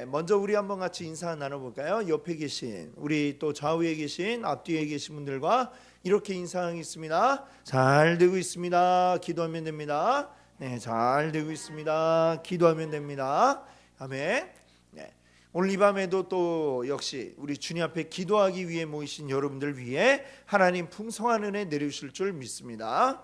먼저 우리 한번 같이 인사 나눠볼까요? 옆에 계신 우리 또 좌우에 계신 앞뒤에 계신 분들과 이렇게 인사하겠습니다. 잘 되고 있습니다. 기도하면 됩니다. 네, 잘 되고 있습니다. 기도하면 됩니다. 아멘. 네, 오늘 이 밤에도 또 역시 우리 주님 앞에 기도하기 위해 모이신 여러분들 위해 하나님 풍성한 은혜 내려주실 줄 믿습니다.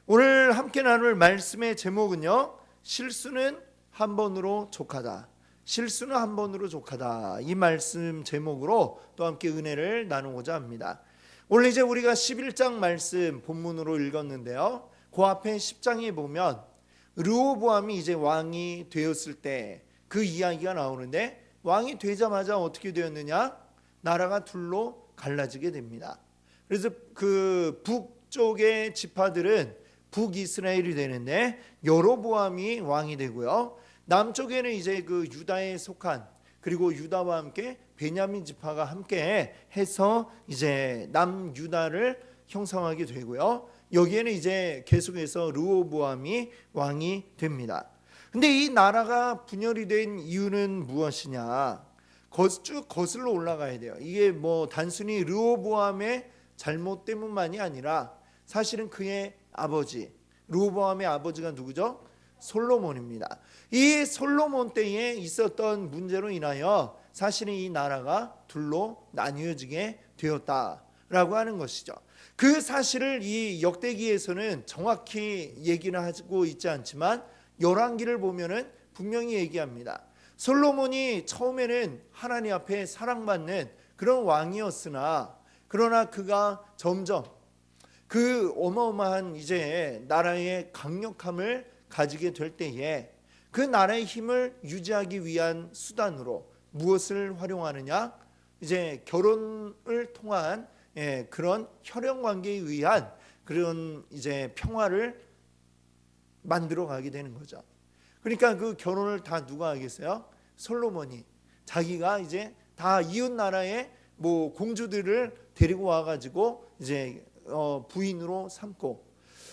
오늘 함께 나눌 말씀의 제목은요, 실수는 한 번으로 족하다. 실수는 한 번으로 족하다. 이 말씀 제목으로 또 함께 은혜를 나누고자 합니다. 오늘 이제 우리가 11장 말씀 본문으로 읽었는데요, 그 앞에 10장에 보면 르호보암이 이제 왕이 되었을 때 그 이야기가 나오는데, 왕이 되자마자 어떻게 되었느냐? 나라가 둘로 갈라지게 됩니다. 그래서 그 북쪽의 지파들은 북이스라엘이 되는데 여로보암이 왕이 되고요, 남쪽에는 이제 그 유다에 속한, 그리고 유다와 함께 베냐민 지파가 함께 해서 이제 남유다를 형성하게 되고요, 여기에는 이제 계속해서 르호보암이 왕이 됩니다. 근데 이 나라가 분열이 된 이유는 무엇이냐? 쭉 거슬러 올라가야 돼요. 이게 뭐 단순히 르호보암의 잘못 때문만이 아니라 사실은 그의 아버지, 르호보암의 아버지가 누구죠? 솔로몬입니다. 이 솔로몬 때에 있었던 문제로 인하여 사실은 이 나라가 둘로 나뉘어지게 되었다라고 하는 것이죠. 그 사실을 이 역대기에서는 정확히 얘기는 하고 있지 않지만 열왕기를 보면은 분명히 얘기합니다. 솔로몬이 처음에는 하나님 앞에 사랑받는 그런 왕이었으나, 그러나 그가 점점 그 어마어마한 이제 나라의 강력함을 가지게 될 때에 그 나라의 힘을 유지하기 위한 수단으로 무엇을 활용하느냐? 이제 결혼을 통한 그런 혈연 관계에 의한 그런 이제 평화를 만들어 가게 되는 거죠. 그러니까 그 결혼을 다 누가 하겠어요? 솔로몬이 자기가 이제 다 이웃 나라의 뭐 공주들을 데리고 와가지고 이제 부인으로 삼고,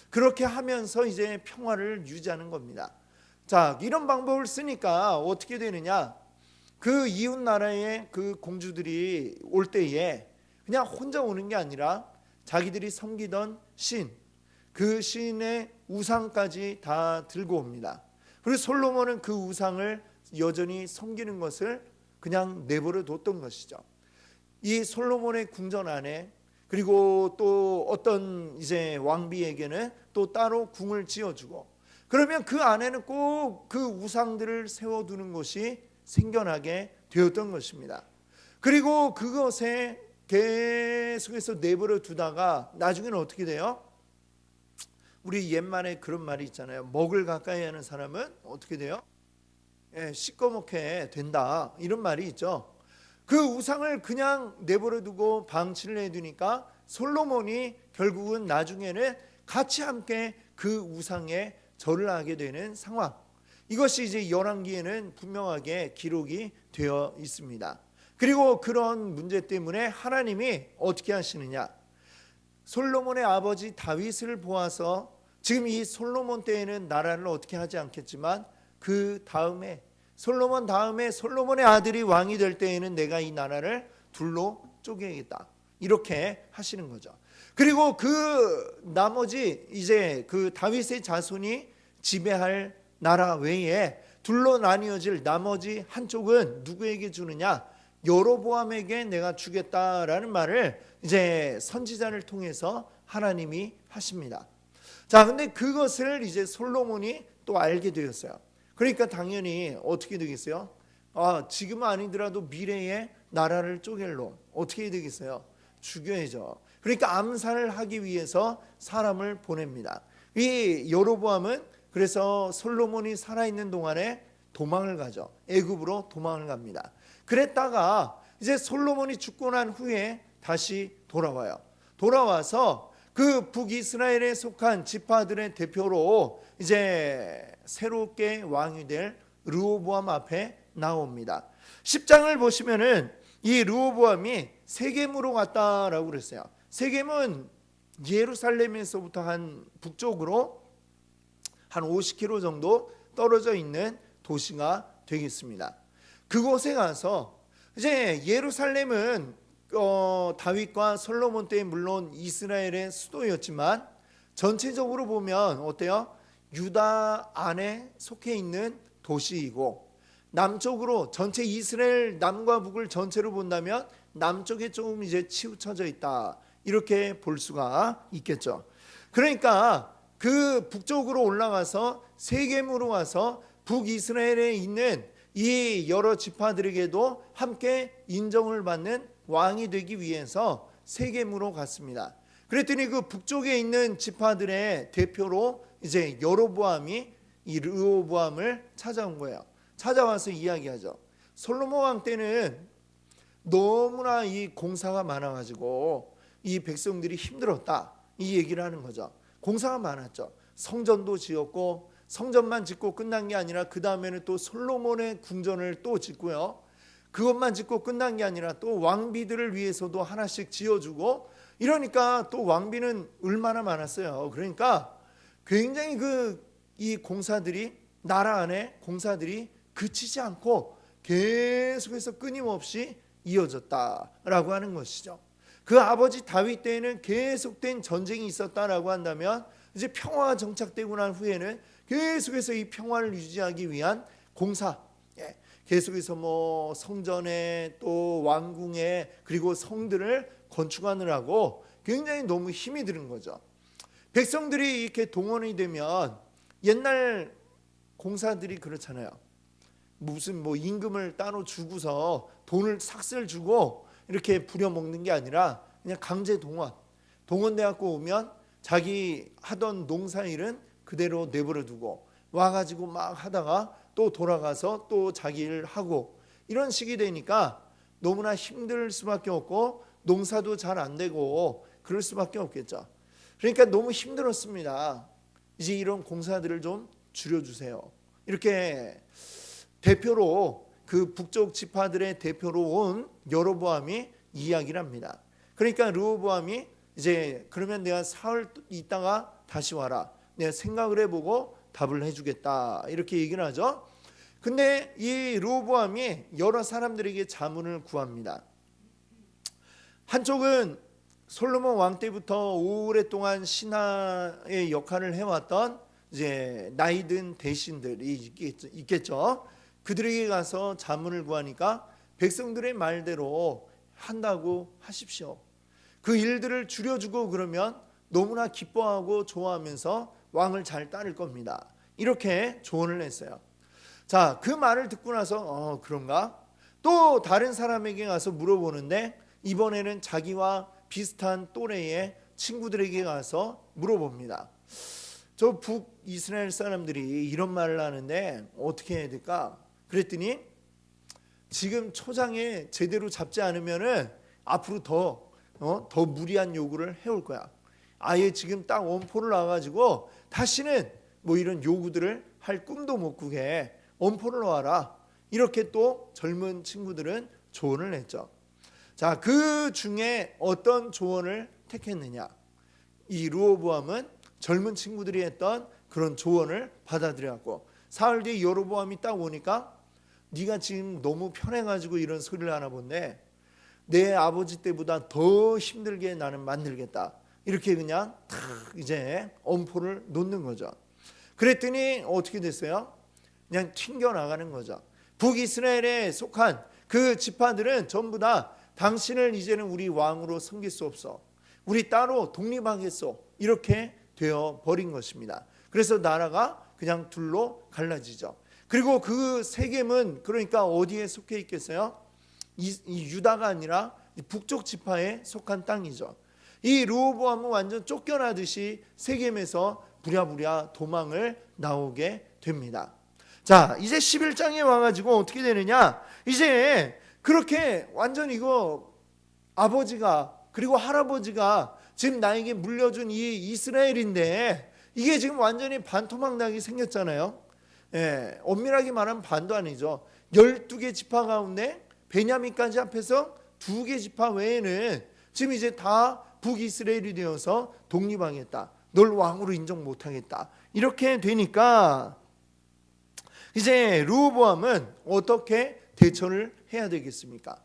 그렇게 하면서 이제 평화를 유지하는 겁니다. 자, 이런 방법을 쓰니까 어떻게 되느냐? 그 이웃 나라의 그 공주들이 올 때에 그냥 혼자 오는 게 아니라 자기들이 섬기던 신, 그 신의 우상까지 다 들고 옵니다. 그리고 솔로몬은 그 우상을 여전히 섬기는 것을 그냥 내버려 뒀던 것이죠. 이 솔로몬의 궁전 안에, 그리고 또 어떤 이제 왕비에게는 또 따로 궁을 지어주고, 그러면 그 안에는 꼭 그 우상들을 세워두는 것이 생겨나게 되었던 것입니다. 그리고 그것에 계속해서 내버려 두다가 나중에는 어떻게 돼요? 우리 옛말에 그런 말이 있잖아요. 먹을 가까이 하는 사람은 어떻게 돼요? 시꺼멓게 된다, 이런 말이 있죠. 그 우상을 그냥 내버려 두고 방치를 해두니까 솔로몬이 결국은 나중에는 같이 함께 그 우상에 절을 하게 되는 상황, 이것이 이제 열왕기에는 분명하게 기록이 되어 있습니다. 그리고 그런 문제 때문에 하나님이 어떻게 하시느냐? 솔로몬의 아버지 다윗을 보아서, 지금 이 솔로몬 때에는 나라를 어떻게 하지 않겠지만 그 다음에 솔로몬 다음에 솔로몬의 아들이 왕이 될 때에는 내가 이 나라를 둘로 쪼개겠다, 이렇게 하시는 거죠. 그리고 그 나머지 이제 그 다윗의 자손이 지배할 나라 외에 둘로 나뉘어질 나머지 한쪽은 누구에게 주느냐? 여로보암에게 내가 주겠다라는 말을 이제 선지자를 통해서 하나님이 하십니다. 자, 근데 그것을 이제 솔로몬이 또 알게 되었어요. 그러니까 당연히 어떻게 되겠어요? 지금은 아니더라도 미래에 나라를 쪼갤 놈 어떻게 해야 되겠어요? 죽여야죠. 그러니까 암살을 하기 위해서 사람을 보냅니다. 이 여로보암은 그래서 솔로몬이 살아있는 동안에 도망을 가죠. 애굽으로 도망을 갑니다. 그랬다가 이제 솔로몬이 죽고 난 후에 다시 돌아와요. 돌아와서 그 북이스라엘에 속한 지파들의 대표로 이제 새롭게 왕이 될 르호보암 앞에 나옵니다. 10장을 보시면은 이 르호보암이 세겜으로 갔다라고 그랬어요. 세겜은 예루살렘에서부터 한 북쪽으로 한 50km 정도 떨어져 있는 도시가 되겠습니다. 그곳에 가서 이제 예루살렘은 다윗과 솔로몬 때 물론 이스라엘의 수도였지만 전체적으로 보면 어때요? 유다 안에 속해 있는 도시이고 남쪽으로 전체 이스라엘 남과 북을 전체로 본다면 남쪽에 조금 이제 치우쳐져 있다 이렇게 볼 수가 있겠죠. 그러니까 그 북쪽으로 올라가서 세겜으로 가서 북이스라엘에 있는 이 여러 지파들에게도 함께 인정을 받는 왕이 되기 위해서 세겜으로 갔습니다. 그랬더니 그 북쪽에 있는 지파들의 대표로 이제 여로보암이 이 르호보암을 찾아온 거예요. 찾아와서 이야기하죠. 솔로몬 왕 때는 너무나 이 공사가 많아가지고 이 백성들이 힘들었다 이 얘기를 하는 거죠. 공사가 많았죠. 성전도 지었고 성전만 짓고 끝난 게 아니라 그 다음에는 또 솔로몬의 궁전을 또 짓고요. 그것만 짓고 끝난 게 아니라 또 왕비들을 위해서도 하나씩 지어주고 이러니까 또 왕비는 얼마나 많았어요. 그러니까 굉장히 이 공사들이 나라 안에 공사들이 그치지 않고 계속해서 끊임없이 이어졌다라고 하는 것이죠. 그 아버지 다윗 때에는 계속된 전쟁이 있었다라고 한다면 이제 평화가 정착되고 난 후에는 계속해서 이 평화를 유지하기 위한 공사, 계속해서 뭐 성전에 또 왕궁에 그리고 성들을 건축하느라고 굉장히 너무 힘이 드는 거죠. 백성들이 이렇게 동원이 되면 옛날 공사들이 그렇잖아요. 무슨 뭐 임금을 따로 주고서 돈을 삭슬 주고 이렇게 부려먹는 게 아니라 그냥 강제 동원돼갖고 오면 자기 하던 농사일은 그대로 내버려 두고 와가지고 막 하다가 또 돌아가서 또 자기 일 하고 이런 식이 되니까 너무나 힘들 수밖에 없고 농사도 잘 안 되고 그럴 수밖에 없겠죠. 그러니까 너무 힘들었습니다. 이제 이런 공사들을 좀 줄여주세요. 이렇게 대표로 그 북쪽 지파들의 대표로 온 여로보암이 이야기를 합니다. 그러니까 르호보암이 이제 그러면 내가 사흘 있다가 다시 와라. 내가 생각을 해보고 답을 해주겠다. 이렇게 얘기를 하죠. 근데 이 르호보암이 여러 사람들에게 자문을 구합니다. 한쪽은 솔로몬 왕 때부터 오랫동안 신하의 역할을 해왔던 이제 나이든 대신들이 있겠죠. 그들에게 가서 자문을 구하니까 백성들의 말대로 한다고 하십시오. 그 일들을 줄여주고 그러면 너무나 기뻐하고 좋아하면서 왕을 잘 따를 겁니다. 이렇게 조언을 했어요. 자, 그 말을 듣고 나서 그런가? 또 다른 사람에게 가서 물어보는데 이번에는 자기와 비슷한 또래의 친구들에게 가서 물어봅니다. 저 북이스라엘 사람들이 이런 말을 하는데 어떻게 해야 될까? 그랬더니 지금 초장에 제대로 잡지 않으면은 앞으로 더 무리한 요구를 해올 거야. 아예 지금 딱 엄포를 놔가지고 다시는 뭐 이런 요구들을 할 꿈도 못 꾸게 엄포를 놔라. 이렇게 또 젊은 친구들은 조언을 했죠. 자, 그 중에 어떤 조언을 택했느냐? 이 르호보암은 젊은 친구들이 했던 그런 조언을 받아들여갖고 사흘 뒤에 여로보암이 딱 오니까 네가 지금 너무 편해가지고 이런 소리를 하나 본데 내 아버지 때보다 더 힘들게 나는 만들겠다. 이렇게 그냥 탁 이제 엄포를 놓는 거죠. 그랬더니 어떻게 됐어요? 그냥 튕겨나가는 거죠. 북이스라엘에 속한 그 지파들은 전부 다 당신을 이제는 우리 왕으로 섬길 수 없어. 우리 따로 독립하겠소. 이렇게 되어 버린 것입니다. 그래서 나라가 그냥 둘로 갈라지죠. 그리고 그 세겜은 그러니까 어디에 속해 있겠어요? 이 유다가 아니라 북쪽 지파에 속한 땅이죠. 이 르호보암은 완전 쫓겨나듯이 세겜에서 부랴부랴 도망을 나오게 됩니다. 자, 이제 11장에 와가지고 어떻게 되느냐? 이제 그렇게 완전 이거 아버지가 그리고 할아버지가 지금 나에게 물려준 이 이스라엘인데 이게 지금 완전히 반토막 나게 생겼잖아요. 엄밀하게 말하면 반도 아니죠. 12개 지파 가운데 베냐민까지 합해서 2개 지파 외에는 지금 이제 다 북이스라엘이 되어서 독립하겠다. 널 왕으로 인정 못하겠다. 이렇게 되니까 이제 르호보암은 어떻게 대처를 해야 되겠습니까?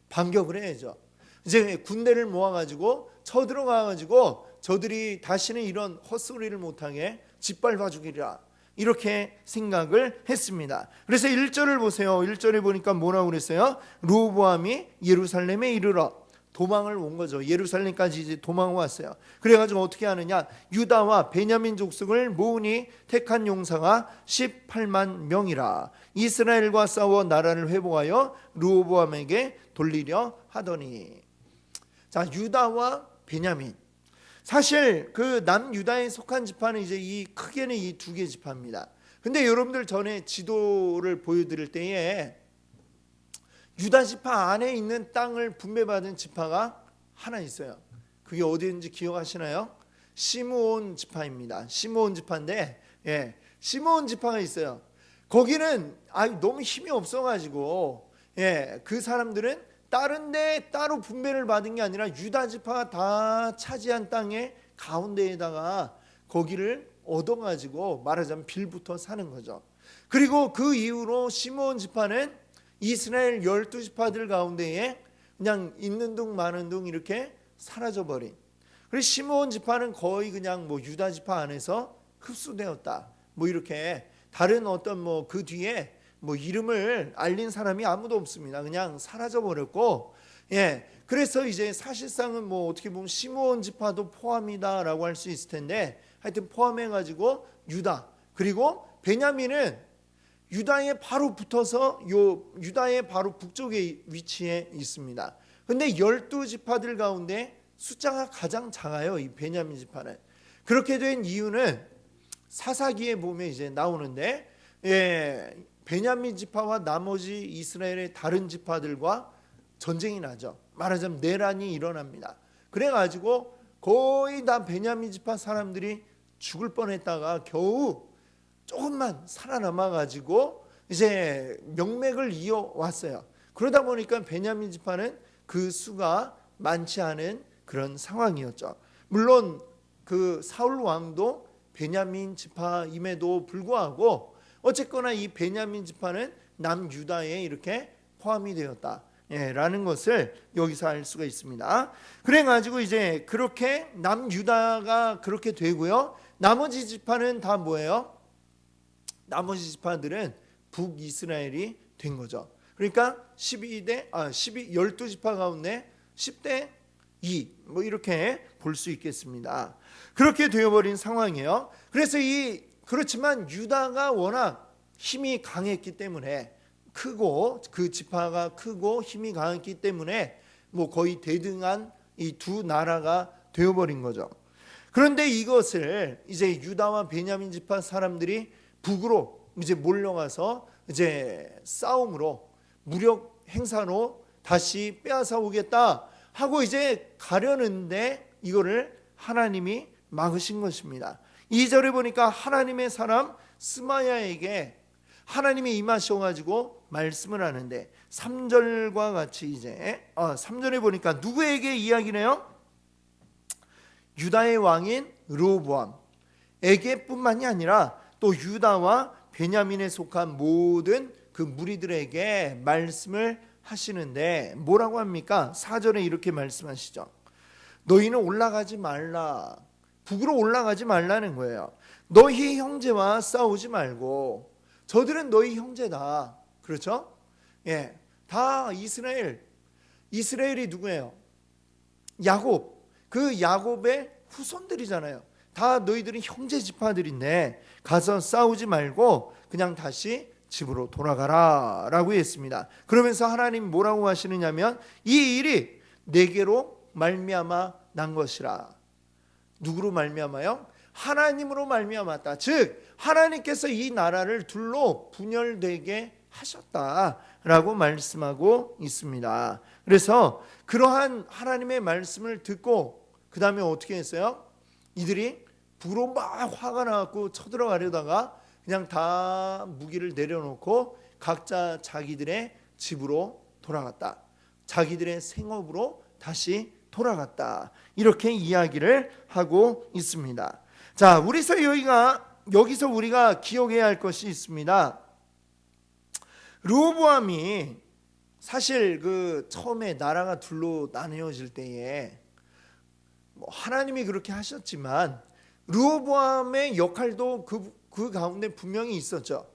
반격을 해야죠. 이제 군대를 모아가지고 쳐들어가가지고 저들이 다시는 이런 헛소리를 못하게 짓밟아 주기라, 이렇게 생각을 했습니다. 그래서 1절을 보세요. 1절에 보니까 뭐라고 그랬어요? 르호보암이 예루살렘에 이르러, 도망을 온 거죠. 예루살렘까지 이제 도망을 왔어요. 그래가지고 어떻게 하느냐, 유다와 베냐민 족속을 모으니 택한 용사가 18만 명이라. 이스라엘과 싸워 나라를 회복하여 르호보암에게 돌리려 하더니. 자, 유다와 베냐민, 사실 그 남유다에 속한 지파는 이제 이 크게는 이 두 개 지파입니다. 근데 여러분들 전에 지도를 보여드릴 때에 유다 지파 안에 있는 땅을 분배받은 지파가 하나 있어요. 그게 어디인지 기억하시나요? 시므온 지파입니다. 시므온 지파인데, 시므온 지파가 있어요. 거기는 너무 힘이 없어가지고, 그 사람들은 다른 데 따로 분배를 받은 게 아니라 유다 지파가 다 차지한 땅의 가운데에다가 거기를 얻어가지고 말하자면 빌붙어 사는 거죠. 그리고 그 이후로 시므온 지파는 이스라엘 12지파들 가운데에 그냥 있는 둥 마는 둥 이렇게 사라져버린, 그래서 시므온 지파는 거의 그냥 뭐 유다 지파 안에서 흡수되었다, 뭐 이렇게 다른 어떤 뭐 그 뒤에 뭐 이름을 알린 사람이 아무도 없습니다. 그냥 사라져버렸고, 그래서 이제 사실상은 뭐 어떻게 보면 시므온 지파도 포함이다라고 할 수 있을 텐데, 하여튼 포함해가지고 유다, 그리고 베냐민은 유다에 바로 붙어서 유다의 바로 북쪽에 위치해 있습니다. 근데 12지파들 가운데 숫자가 가장 작아요, 이 베냐민 지파는. 그렇게 된 이유는 사사기에 보면 이제 나오는데, 베냐민 지파와 나머지 이스라엘의 다른 지파들과 전쟁이 나죠. 말하자면 내란이 일어납니다. 그래가지고 거의 다 베냐민 지파 사람들이 죽을 뻔했다가 겨우 조금만 살아남아가지고 이제 명맥을 이어왔어요. 그러다 보니까 베냐민 지파는 그 수가 많지 않은 그런 상황이었죠. 물론 그 사울 왕도 베냐민 지파임에도 불구하고 어쨌거나 이 베냐민 지파는 남유다에 이렇게 포함이 되었다, 라는 것을 여기서 알 수가 있습니다. 그래가지고 이제 그렇게 남유다가 그렇게 되고요. 나머지 지파는 다 뭐예요? 나머지 지파들은 북이스라엘이 된 거죠. 그러니까 12지파 가운데 10대 2 뭐 이렇게 볼 수 있겠습니다. 그렇게 되어버린 상황이에요. 그래서 그렇지만 유다가 워낙 힘이 강했기 때문에, 크고 그 지파가 크고 힘이 강했기 때문에 뭐 거의 대등한 이 두 나라가 되어버린 거죠. 그런데 이것을 이제 유다와 베냐민 지파 사람들이 북으로 이제 몰려가서 이제 싸움으로 무력 행사로 다시 빼앗아 오겠다 하고 이제 가려는데 이거를 하나님이 막으신 것입니다. 2절에 보니까 하나님의 사람 스마야에게 하나님이 임하셔가지고 말씀을 하는데, 3절과 같이 이제 3절에 보니까 누구에게 이야기네요? 유다의 왕인 르호보암에게뿐만이 아니라 또 유다와 베냐민에 속한 모든 그 무리들에게 말씀을 하시는데 뭐라고 합니까? 4절에 이렇게 말씀하시죠. 너희는 올라가지 말라. 북으로 올라가지 말라는 거예요. 너희 형제와 싸우지 말고, 저들은 너희 형제다. 그렇죠? 다 이스라엘이 누구예요? 야곱. 그 야곱의 후손들이잖아요. 다 너희들이 형제 지파들인데 가서 싸우지 말고 그냥 다시 집으로 돌아가라 라고 했습니다. 그러면서 하나님 뭐라고 하시느냐면, 이 일이 내게로 말미암아 난 것이라. 누구로 말미암아요? 하나님으로 말미암았다. 즉 하나님께서 이 나라를 둘로 분열되게 하셨다라고 말씀하고 있습니다. 그래서 그러한 하나님의 말씀을 듣고 그 다음에 어떻게 했어요? 이들이 북으로 막 화가 나갖고 쳐들어가려다가 그냥 다 무기를 내려놓고 각자 자기들의 집으로 돌아갔다. 자기들의 생업으로 다시 돌아갔다. 이렇게 이야기를 하고 있습니다. 자, 여기서 우리가 기억해야 할 것이 있습니다. 르호보암이 사실 그 처음에 나라가 둘로 나뉘어질 때에 하나님이 그렇게 하셨지만 르호보암의 역할도 그 가운데 분명히 있었죠.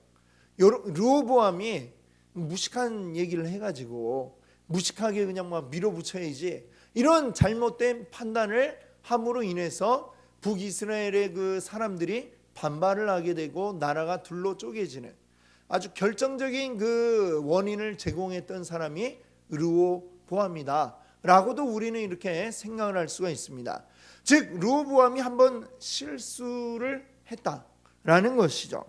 르호보암이 무식한 얘기를 해가지고 무식하게 그냥 막 밀어붙여야지, 이런 잘못된 판단을 함으로 인해서 북이스라엘의 그 사람들이 반발을 하게 되고 나라가 둘로 쪼개지는 아주 결정적인 그 원인을 제공했던 사람이 르호보암이다 라고도 우리는 이렇게 생각을 할 수가 있습니다. 즉 르호보암이 한번 실수를 했다라는 것이죠.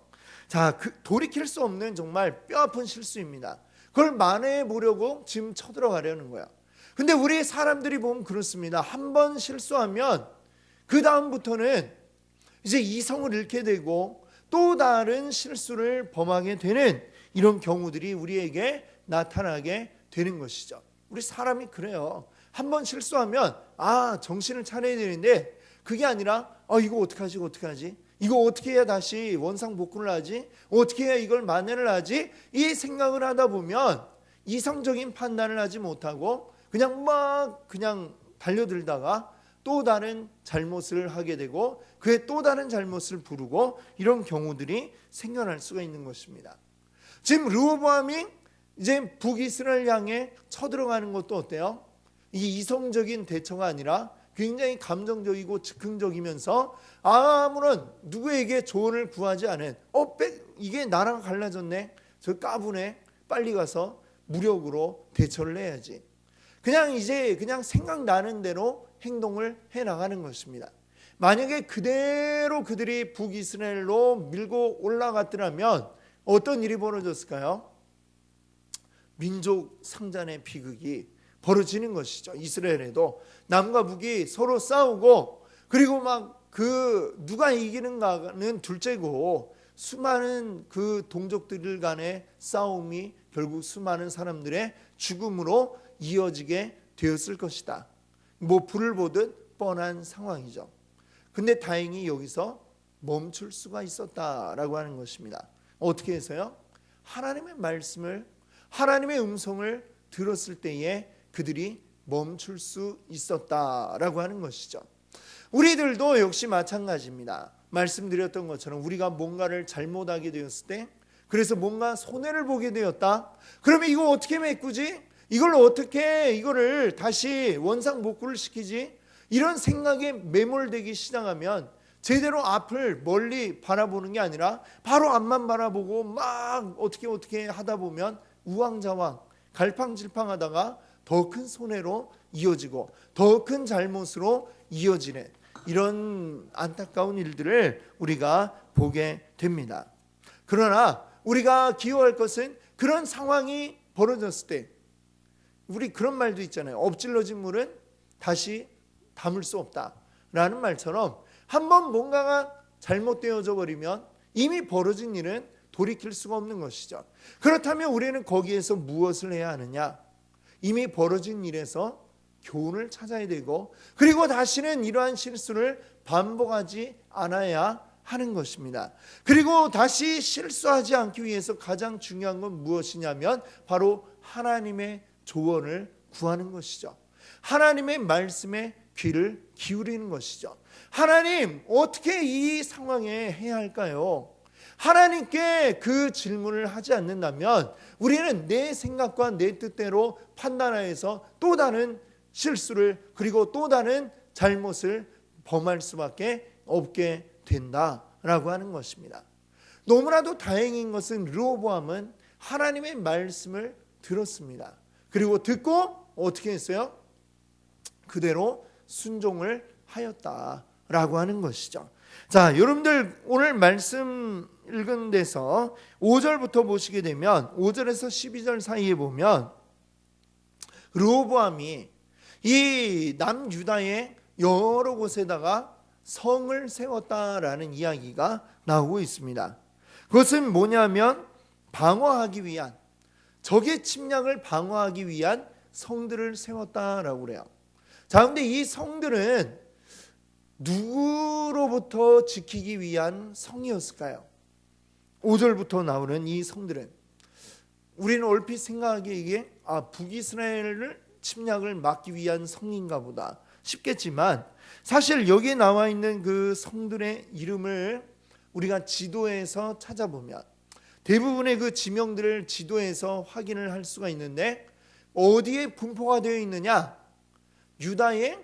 자, 돌이킬 수 없는 정말 뼈아픈 실수입니다. 그걸 만회해 보려고 지금 쳐들어가려는 거야. 근데 우리 사람들이 보면 그렇습니다. 한번 실수하면 그 다음부터는 이제 이성을 잃게 되고 또 다른 실수를 범하게 되는 이런 경우들이 우리에게 나타나게 되는 것이죠. 우리 사람이 그래요. 한번 실수하면 정신을 차려야 되는데 그게 아니라 이거 어떡하지? 이거 어떻게 해야 다시 원상복구를 하지? 어떻게 해야 이걸 만회를 하지? 이 생각을 하다 보면 이성적인 판단을 하지 못하고 그냥 달려들다가 또 다른 잘못을 하게 되고 그의 또 다른 잘못을 부르고 이런 경우들이 생겨날 수가 있는 것입니다. 지금 르호보암이 이제 북이스라엘 향해 쳐들어가는 것도 어때요? 이 이성적인 대처가 아니라 굉장히 감정적이고 즉흥적이면서 아무런 누구에게 조언을 구하지 않은 이게 나랑 갈라졌네, 저 까부네, 빨리 가서 무력으로 대처를 해야지, 그냥 생각나는 대로 행동을 해나가는 것입니다. 만약에 그대로 그들이 북이스라엘로 밀고 올라갔더라면 어떤 일이 벌어졌을까요? 민족 상잔의 비극이 벌어지는 것이죠. 이스라엘에도 남과 북이 서로 싸우고 그리고 누가 이기는가는 둘째고 수많은 그 동족들 간의 싸움이 결국 수많은 사람들의 죽음으로 이어지게 되었을 것이다. 불을 보듯 뻔한 상황이죠. 근데 다행히 여기서 멈출 수가 있었다라고 하는 것입니다. 어떻게 해서요? 하나님의 말씀을, 하나님의 음성을 들었을 때에 그들이 멈출 수 있었다라고 하는 것이죠. 우리들도 역시 마찬가지입니다. 말씀드렸던 것처럼 우리가 뭔가를 잘못하게 되었을 때, 그래서 뭔가 손해를 보게 되었다. 그러면 이거 어떻게 메꾸지? 이거를 다시 원상복구를 시키지? 이런 생각에 매몰되기 시작하면 제대로 앞을 멀리 바라보는 게 아니라 바로 앞만 바라보고 막 어떻게 하다 보면 우왕좌왕 갈팡질팡하다가 더 큰 손해로 이어지고 더 큰 잘못으로 이어지는 이런 안타까운 일들을 우리가 보게 됩니다. 그러나 우리가 기여할 것은 그런 상황이 벌어졌을 때, 우리 그런 말도 있잖아요. 엎질러진 물은 다시 담을 수 없다라는 말처럼 한번 뭔가가 잘못되어져 버리면 이미 벌어진 일은 돌이킬 수가 없는 것이죠. 그렇다면 우리는 거기에서 무엇을 해야 하느냐? 이미 벌어진 일에서 교훈을 찾아야 되고 그리고 다시는 이러한 실수를 반복하지 않아야 하는 것입니다. 그리고 다시 실수하지 않기 위해서 가장 중요한 건 무엇이냐면 바로 하나님의 조언을 구하는 것이죠. 하나님의 말씀에 귀를 기울이는 것이죠. 하나님, 어떻게 이 상황에 해야 할까요? 하나님께 그 질문을 하지 않는다면 우리는 내 생각과 내 뜻대로 판단하여서 또 다른 실수를 그리고 또 다른 잘못을 범할 수밖에 없게 된다라고 하는 것입니다. 너무나도 다행인 것은 르호보암은 하나님의 말씀을 들었습니다. 그리고 듣고 어떻게 했어요? 그대로 순종을 하였다라고 하는 것이죠. 자, 여러분들 오늘 말씀 읽은 데서 5절부터 보시게 되면 5절에서 12절 사이에 보면 르호보암이 이 남유다의 여러 곳에다가 성을 세웠다라는 이야기가 나오고 있습니다. 그것은 뭐냐면 방어하기 위한, 적의 침략을 방어하기 위한 성들을 세웠다라고 그래요. 자, 근데 이 성들은 누구로부터 지키기 위한 성이었을까요? 5절부터 나오는 이 성들은 우리는 얼핏 생각하기에 이게 북이스라엘을 침략을 막기 위한 성인가 보다 싶겠지만, 사실 여기에 나와 있는 그 성들의 이름을 우리가 지도에서 찾아보면 대부분의 그 지명들을 지도에서 확인을 할 수가 있는데, 어디에 분포가 되어 있느냐? 유다의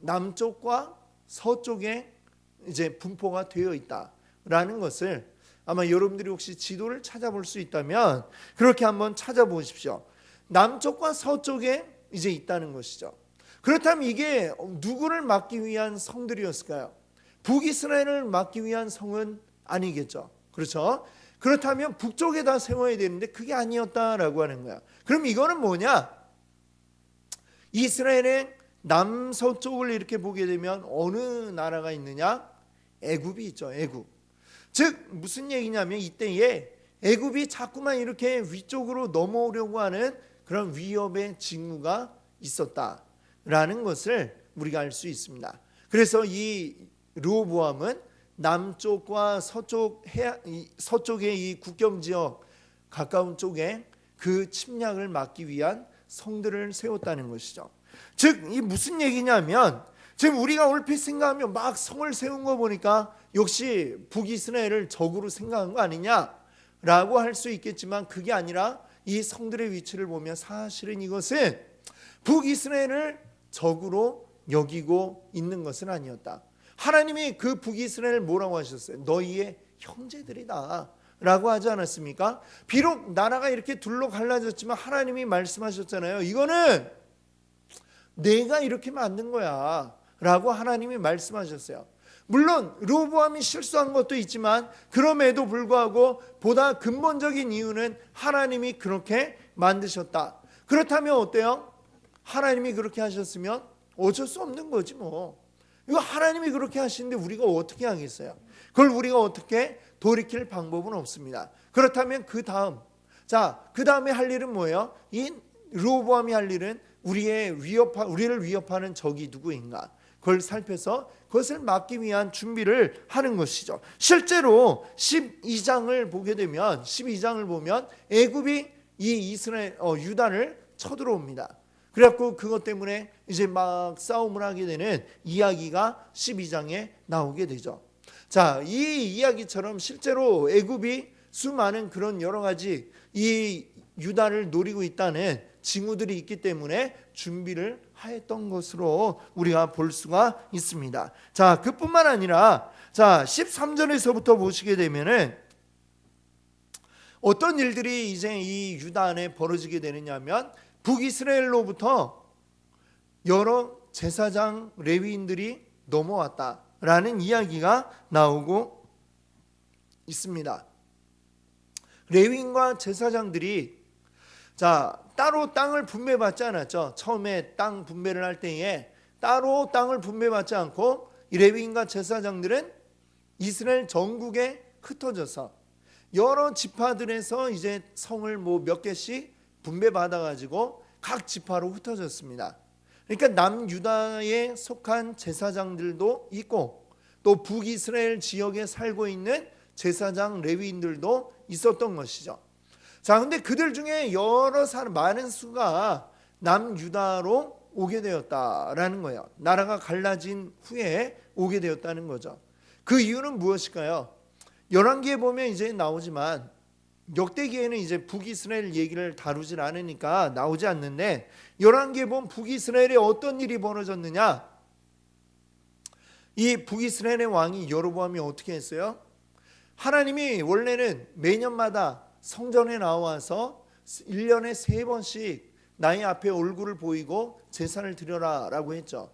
남쪽과 서쪽에 이제 분포가 되어 있다라는 것을, 아마 여러분들이 혹시 지도를 찾아볼 수 있다면 그렇게 한번 찾아보십시오. 남쪽과 서쪽에 이제 있다는 것이죠. 그렇다면 이게 누구를 막기 위한 성들이었을까요? 북이스라엘을 막기 위한 성은 아니겠죠. 그렇죠? 그렇다면 북쪽에다 세워야 되는데 그게 아니었다라고 하는 거야. 그럼 이거는 뭐냐? 이스라엘의 남서쪽을 이렇게 보게 되면 어느 나라가 있느냐? 애굽이 있죠. 애굽. 즉 무슨 얘기냐면, 이때에 애굽이 자꾸만 이렇게 위쪽으로 넘어오려고 하는 그런 위협의 징후가 있었다라는 것을 우리가 알 수 있습니다. 그래서 이 르호보암은 남쪽과 서쪽의 이 국경 지역 가까운 쪽에 그 침략을 막기 위한 성들을 세웠다는 것이죠. 즉 이 무슨 얘기냐면, 지금 우리가 얼핏 생각하면 막 성을 세운 거 보니까 역시 북이스라엘을 적으로 생각한 거 아니냐라고 할 수 있겠지만, 그게 아니라 이 성들의 위치를 보면 사실은 이것은 북이스라엘을 적으로 여기고 있는 것은 아니었다. 하나님이 그 북이스라엘을 뭐라고 하셨어요? 너희의 형제들이다 라고 하지 않았습니까? 비록 나라가 이렇게 둘로 갈라졌지만 하나님이 말씀하셨잖아요. 이거는 내가 이렇게 만든 거야 라고 하나님이 말씀하셨어요. 물론 르호보암이 실수한 것도 있지만, 그럼에도 불구하고 보다 근본적인 이유는 하나님이 그렇게 만드셨다. 그렇다면 어때요? 하나님이 그렇게 하셨으면 어쩔 수 없는 거지 뭐. 이거 하나님이 그렇게 하시는데 우리가 어떻게 하겠어요? 그걸 우리가 어떻게 돌이킬 방법은 없습니다. 그렇다면 그 다음에 할 일은 뭐예요? 이 르호보암이 할 일은 우리를 위협하는 적이 누구인가? 그걸 살펴서 그것을 막기 위한 준비를 하는 것이죠. 실제로 12장을 보게 되면, 12장을 보면 애굽이 이 유다를 쳐들어옵니다. 그래갖고 그것 때문에 이제 막 싸움을 하게 되는 이야기가 12장에 나오게 되죠. 자, 이 이야기처럼 실제로 애굽이 수많은 그런 여러 가지 이 유다를 노리고 있다는 징후들이 있기 때문에 준비를 하였던 것으로 우리가 볼 수가 있습니다. 자, 그뿐만 아니라 13절에서부터 보시게 되면은 어떤 일들이 이제 이 유다 안에 벌어지게 되느냐면, 북이스라엘로부터 여러 제사장 레위인들이 넘어왔다라는 이야기가 나오고 있습니다. 레위인과 제사장들이 따로 땅을 분배받지 않았죠. 처음에 땅 분배를 할 때에 따로 땅을 분배받지 않고 이 레위인과 제사장들은 이스라엘 전국에 흩어져서 여러 지파들에서 이제 성을 몇 개씩 분배받아 가지고 각 지파로 흩어졌습니다. 그러니까 남유다에 속한 제사장들도 있고, 또 북이스라엘 지역에 살고 있는 제사장 레위인들도 있었던 것이죠. 자, 근데 그들 중에 많은 수가 남유다로 오게 되었다라는 거예요. 나라가 갈라진 후에 오게 되었다는 거죠. 그 이유는 무엇일까요? 열왕기에 보면 이제 나오지만, 역대기에는 이제 북이스라엘 얘기를 다루질 않으니까 나오지 않는데, 열왕기에 보면 북이스라엘에 어떤 일이 벌어졌느냐? 이 북이스라엘의 왕이 여로보암이 어떻게 했어요? 하나님이 원래는 매년마다 성전에 나와서 1년에 3번씩 나의 앞에 얼굴을 보이고 제사를 드려라 라고 했죠.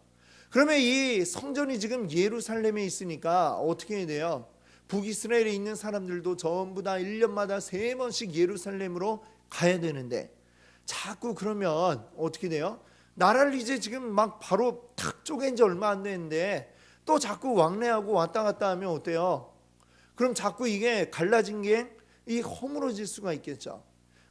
그러면 이 성전이 지금 예루살렘에 있으니까 어떻게 해야 돼요? 북이스라엘에 있는 사람들도 전부 다 1년마다 3번씩 예루살렘으로 가야 되는데, 자꾸 그러면 어떻게 돼요? 나라를 이제 지금 막 바로 탁 쪼갠 지 얼마 안 됐는데 또 자꾸 왕래하고 왔다 갔다 하면 어때요? 그럼 자꾸 이게 갈라진 게 허물어질 수가 있겠죠.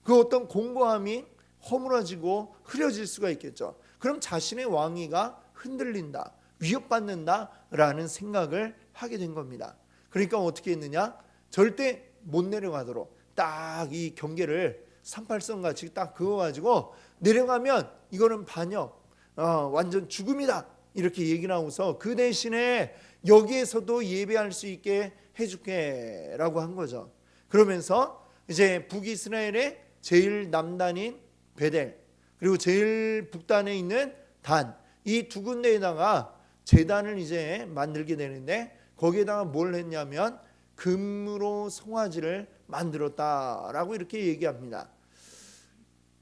그 어떤 공고함이 허물어지고 흐려질 수가 있겠죠. 그럼 자신의 왕위가 흔들린다, 위협받는다라는 생각을 하게 된 겁니다. 그러니까 어떻게 했느냐? 절대 못 내려가도록 딱 이 경계를 38선 같이 딱 그어가지고 내려가면 이거는 반역, 완전 죽음이다 이렇게 얘기를 하고서 그 대신에 여기에서도 예배할 수 있게 해줄게 라고 한 거죠. 그러면서 이제 북이스라엘의 제일 남단인 베델 그리고 제일 북단에 있는 단 이 두 군데에다가 제단을 이제 만들게 되는데 거기에다가 뭘 했냐면 금으로 송아지를 만들었다라고 이렇게 얘기합니다.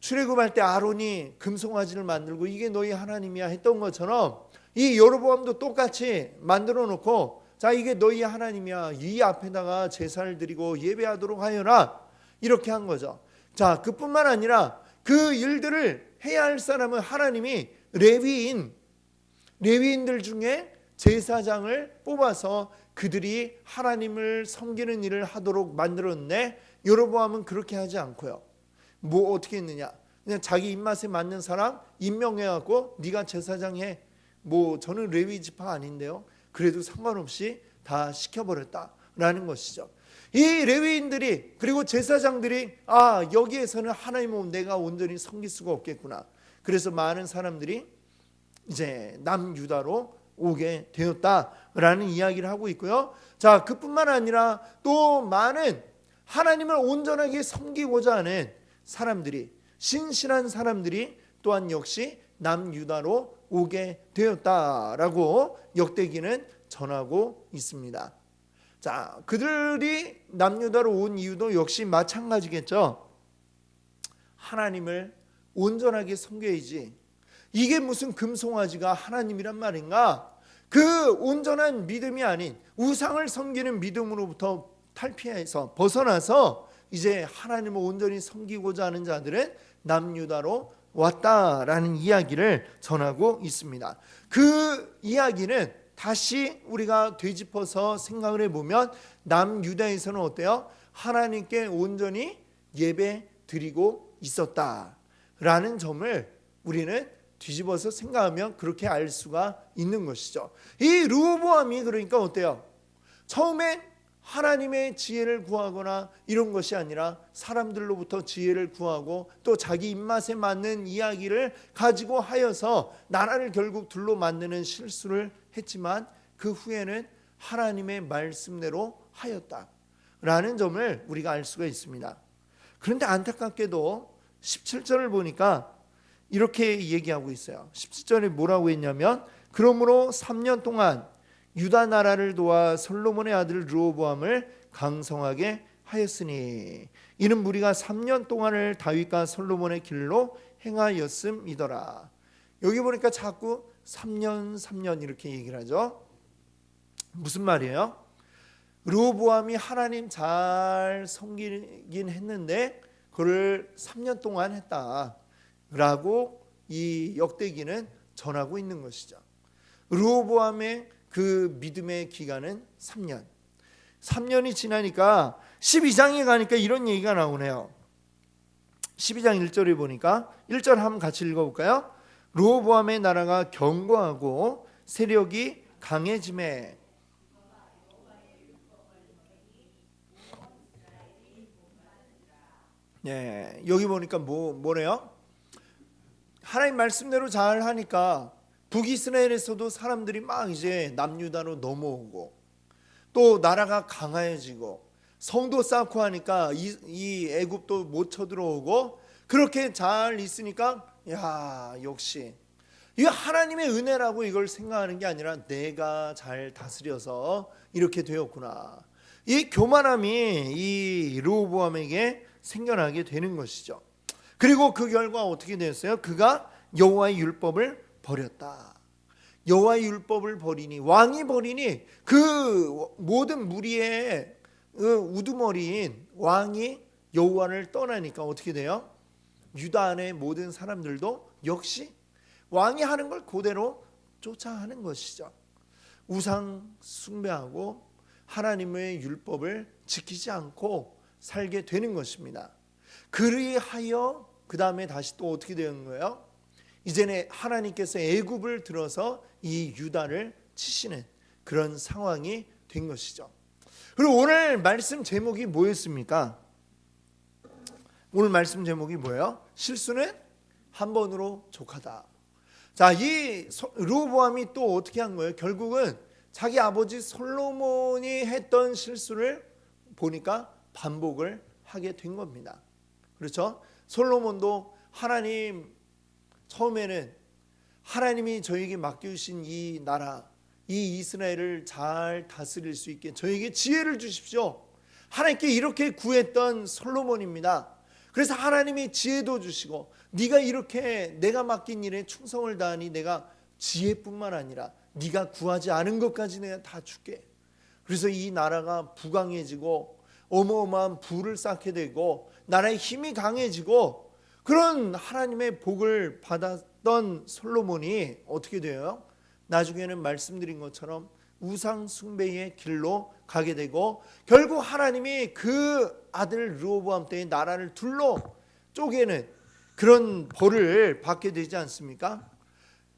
출애굽할 때 아론이 금송아지를 만들고 이게 너희 하나님이야 했던 것처럼 이 여로보암도 똑같이 만들어 놓고 자 이게 너희 하나님이야 이 앞에다가 제사를 드리고 예배하도록 하여라 이렇게 한 거죠. 자 그뿐만 아니라 그 일들을 해야 할 사람은 하나님이 레위인들 중에 제사장을 뽑아서 그들이 하나님을 섬기는 일을 하도록 만들었는데 여로보암은 그렇게 하지 않고요. 뭐 어떻게 했느냐? 그냥 자기 입맛에 맞는 사람 임명해갖고 네가 제사장 해. 뭐 저는 레위 지파 아닌데요. 그래도 상관없이 다 시켜버렸다라는 것이죠. 이 레위인들이 그리고 제사장들이 여기에서는 하나님은 내가 온전히 섬길 수가 없겠구나. 그래서 많은 사람들이 이제 남유다로 오게 되었다라는 이야기를 하고 있고요. 자 그뿐만 아니라 또 많은 하나님을 온전하게 섬기고자 하는 사람들이 신실한 사람들이 또한 역시 남유다로 오게 되었다라고 역대기는 전하고 있습니다. 자 그들이 남유다로 온 이유도 역시 마찬가지겠죠. 하나님을 온전하게 섬겨야지 이게 무슨 금송아지가 하나님이란 말인가? 그 온전한 믿음이 아닌 우상을 섬기는 믿음으로부터 탈피해서 벗어나서 이제 하나님을 온전히 섬기고자 하는 자들은 남유다로 왔다라는 이야기를 전하고 있습니다. 그 이야기는 다시 우리가 되짚어서 생각을 해보면 남유다에서는 어때요? 하나님께 온전히 예배 드리고 있었다라는 점을 우리는 뒤집어서 생각하면 그렇게 알 수가 있는 것이죠. 이 르호보암이 그러니까 어때요? 처음에 하나님의 지혜를 구하거나 이런 것이 아니라 사람들로부터 지혜를 구하고 또 자기 입맛에 맞는 이야기를 가지고 하여서 나라를 결국 둘로 만드는 실수를 했지만 그 후에는 하나님의 말씀대로 하였다라는 점을 우리가 알 수가 있습니다. 그런데 안타깝게도 17절을 보니까 이렇게 얘기하고 있어요. 17절에 뭐라고 했냐면 그러므로 3년 동안 유다 나라를 도와 솔로몬의 아들 르호보암을 강성하게 하였으니 이는 무리가 3년 동안을 다윗과 솔로몬의 길로 행하였음이더라. 여기 보니까 자꾸 3년 이렇게 얘기를 하죠. 무슨 말이에요? 르호보암이 하나님 잘 섬기긴 했는데 그걸 3년 동안 했다 라고 이 역대기는 전하고 있는 것이죠. 르호보암의 그 믿음의 기간은 3년. 3년이 지나니까 12장에 가니까 이런 얘기가 나오네요. 12장 1절에 보니까 1절 한번 같이 읽어볼까요? 르호보암의 나라가 견고하고 세력이 강해짐에 네, 여기 보니까 뭐래요? 하나님 말씀대로 잘 하니까 북이스라엘에서도 사람들이 막 이제 남유다로 넘어오고 또 나라가 강해지고 성도 쌓고 하니까 이 애굽도 못 쳐들어오고 그렇게 잘 있으니까 야 역시 이거 하나님의 은혜라고 이걸 생각하는 게 아니라 내가 잘 다스려서 이렇게 되었구나. 이 교만함이 이 르호보암에게 생겨나게 되는 것이죠. 그리고 그 결과 어떻게 됐어요? 그가 여호와의 율법을 버렸다. 여호와의 율법을 버리니 왕이 버리니 그 모든 무리의 우두머리인 왕이 여호와를 떠나니까 어떻게 돼요? 유다 안의 모든 사람들도 역시 왕이 하는 걸 그대로 쫓아하는 것이죠. 우상 숭배하고 하나님의 율법을 지키지 않고 살게 되는 것입니다. 그리하여 그 다음에 다시 또 어떻게 되는 거예요? 이제는 하나님께서 애굽을 들어서 이 유다를 치시는 그런 상황이 된 것이죠. 그리고 오늘 말씀 제목이 뭐였습니까? 오늘 말씀 제목이 뭐예요? 실수는 한 번으로 족하다. 자, 이 르호보암이 또 어떻게 한 거예요? 결국은 자기 아버지 솔로몬이 했던 실수를 보니까 반복을 하게 된 겁니다. 그렇죠? 솔로몬도 하나님, 처음에는 하나님이 저에게 맡겨주신 이 나라, 이 이스라엘을 잘 다스릴 수 있게 저에게 지혜를 주십시오. 하나님께 이렇게 구했던 솔로몬입니다. 그래서 하나님이 지혜도 주시고, 네가 이렇게 내가 맡긴 일에 충성을 다하니 내가 지혜뿐만 아니라 네가 구하지 않은 것까지 내가 다 줄게. 그래서 이 나라가 부강해지고 어마어마한 부를 쌓게 되고 나라의 힘이 강해지고, 그런 하나님의 복을 받았던 솔로몬이 어떻게 돼요? 나중에는 말씀드린 것처럼 우상 숭배의 길로 가게 되고, 결국 하나님이 그 아들 르호보암 때의 나라를 둘러 쪼개는 그런 벌을 받게 되지 않습니까?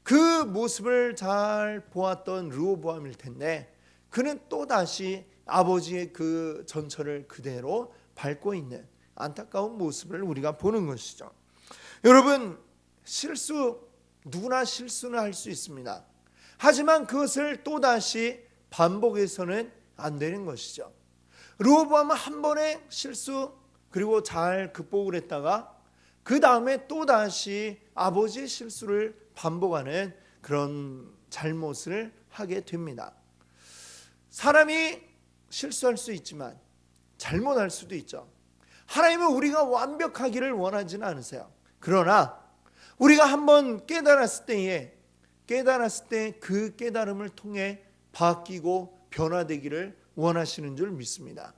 그 모습을 잘 보았던 르호보암일 텐데, 그는 또다시 아버지의 그 전철을 그대로 밟고 있는 안타까운 모습을 우리가 보는 것이죠. 여러분, 누구나 실수는 할 수 있습니다. 하지만 그것을 또다시 반복해서는 안 되는 것이죠. 르호보암은 한 번의 실수, 그리고 잘 극복을 했다가 그 다음에 또다시 아버지의 실수를 반복하는 그런 잘못을 하게 됩니다. 사람이 실수할 수 있지만 잘못할 수도 있죠. 하나님은 우리가 완벽하기를 원하지는 않으세요. 그러나 우리가 한번 깨달았을 때 그 깨달음을 통해 바뀌고 변화되기를 원하시는 줄 믿습니다.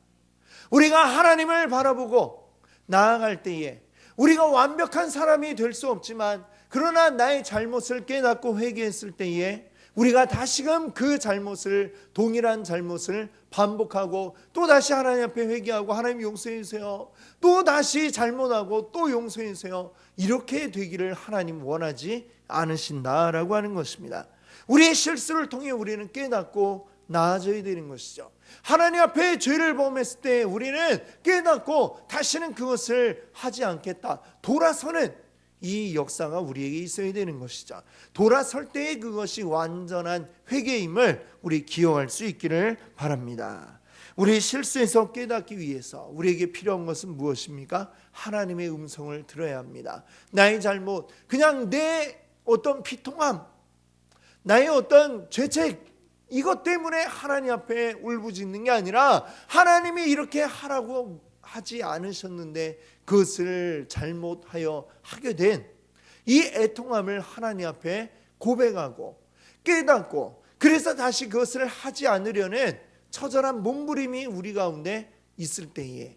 우리가 하나님을 바라보고 나아갈 때에 우리가 완벽한 사람이 될 수 없지만, 그러나 나의 잘못을 깨닫고 회개했을 때에 우리가 다시금 그 잘못을, 동일한 잘못을 반복하고 또다시 하나님 앞에 회개하고, 하나님 용서해 주세요, 또 다시 잘못하고 또 용서해 주세요, 이렇게 되기를 하나님 원하지 않으신다라고 하는 것입니다. 우리의 실수를 통해 우리는 깨닫고 나아져야 되는 것이죠. 하나님 앞에 죄를 범했을 때 우리는 깨닫고 다시는 그것을 하지 않겠다, 돌아서는 이 역사가 우리에게 있어야 되는 것이죠. 돌아설 때에 그것이 완전한 회개임을 우리 기억할 수 있기를 바랍니다. 우리 실수에서 깨닫기 위해서 우리에게 필요한 것은 무엇입니까? 하나님의 음성을 들어야 합니다. 나의 잘못, 그냥 내 어떤 비통함, 나의 어떤 죄책, 이것 때문에 하나님 앞에 울부짖는 게 아니라 하나님이 이렇게 하라고 하지 않으셨는데 그것을 잘못하여 하게 된 이 애통함을 하나님 앞에 고백하고 깨닫고, 그래서 다시 그것을 하지 않으려는 처절한 몸부림이 우리 가운데 있을 때에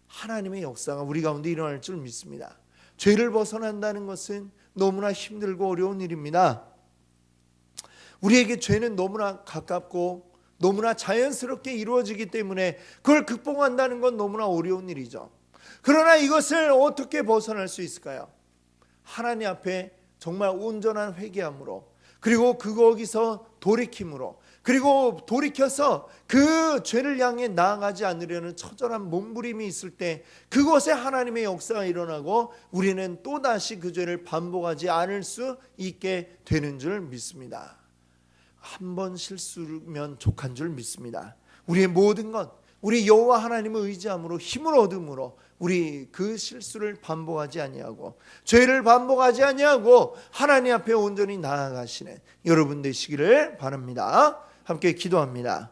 하나님의 역사가 우리 가운데 일어날 줄 믿습니다. 죄를 벗어난다는 것은 너무나 힘들고 어려운 일입니다. 우리에게 죄는 너무나 가깝고 너무나 자연스럽게 이루어지기 때문에 그걸 극복한다는 건 너무나 어려운 일이죠. 그러나 이것을 어떻게 벗어날 수 있을까요? 하나님 앞에 정말 온전한 회개함으로, 그리고 거기서 돌이킴으로, 그리고 돌이켜서 그 죄를 향해 나아가지 않으려는 처절한 몸부림이 있을 때 그곳에 하나님의 역사가 일어나고 우리는 또다시 그 죄를 반복하지 않을 수 있게 되는 줄 믿습니다. 한 번 실수면 족한 줄 믿습니다. 우리의 모든 것, 우리 여호와 하나님을 의지함으로 힘을 얻음으로 우리 그 실수를 반복하지 아니하고 죄를 반복하지 아니하고 하나님 앞에 온전히 나아가시는 여러분 되시기를 바랍니다. 함께 기도합니다.